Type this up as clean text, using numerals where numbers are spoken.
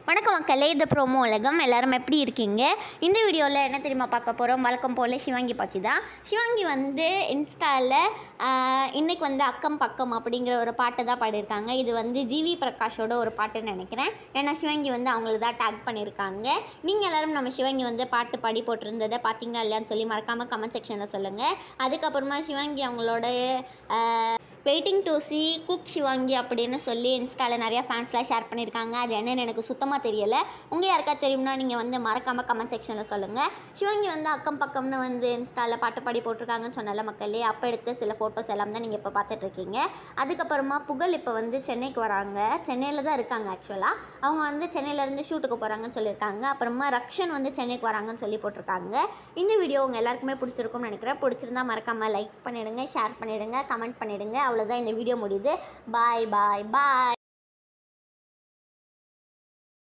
வணக்கம் மக்களே, இது ப்ரோமோ உலகம். எல்லாரும் எப்படி இருக்கீங்க? இந்த வீடியோவில் என்ன தெரியுமா பார்க்க போகிறோம்? வழக்கம் போல் சிவாங்கி பற்றி தான். சிவாங்கி வந்து இன்ஸ்டாவில் இன்றைக்கி வந்து அக்கம் பக்கம் அப்படிங்கிற ஒரு பாட்டு தான் பாடியிருக்காங்க. இது வந்து ஜிவி பிரகாஷோட ஒரு பாட்டுன்னு நினைக்கிறேன். ஏன்னா சிவாங்கி வந்து அவங்கள தான் டேக் பண்ணியிருக்காங்க. நீங்கள் எல்லோரும் நம்ம சிவாங்கி வந்து பாட்டு பாடி போட்டிருந்ததை பார்த்தீங்களா இல்லையான்னு சொல்லி மறக்காமல் கமெண்ட் செக்ஷனில் சொல்லுங்கள். அதுக்கப்புறமா சிவாங்கி அவங்களோட waiting to see cook Shivangi அப்படின்னு சொல்லி இன்ஸ்டாவில் நிறையா ஃபேன்ஸ்லாம் ஷேர் பண்ணியிருக்காங்க. அது என்னென்னு எனக்கு சுத்தமாக தெரியலை. உங்கள் யாருக்கா தெரியும்னா நீங்கள் வந்து மறக்காமல் கமெண்ட் செக்ஷனில் சொல்லுங்கள். சிவாங்கி வந்து அக்கம் பக்கம்னு வந்து இன்ஸ்டாவில் பாட்டு பாடி போட்டிருக்காங்கன்னு சொன்னால மக்களே, அப்போ எடுத்த சில ஃபோட்டோஸ் எல்லாம் தான் நீங்கள் இப்போ பார்த்துட்ருக்கீங்க. அதுக்கப்புறமா புகழ் இப்போ வந்து சென்னைக்கு வராங்க. சென்னையில் தான் இருக்காங்க. ஆக்சுவலாக அவங்க வந்து சென்னையிலேருந்து ஷூட்டுக்கு போகிறாங்கன்னு சொல்லியிருக்காங்க. அப்புறமா ரக்ஷன் வந்து சென்னைக்கு வராங்கன்னு சொல்லி போட்டிருக்காங்க. இந்த வீடியோ உங்கள் எல்லாருக்குமே பிடிச்சிருக்கும்னு நினைக்கிறேன். பிடிச்சிருந்தா மறக்காமல் லைக் பண்ணிவிடுங்க, ஷேர் பண்ணிவிடுங்க, கமெண்ட் பண்ணிவிடுங்க. அவ்வளோதான், இந்த வீடியோ முடியுது. பாய் பாய் பாய்.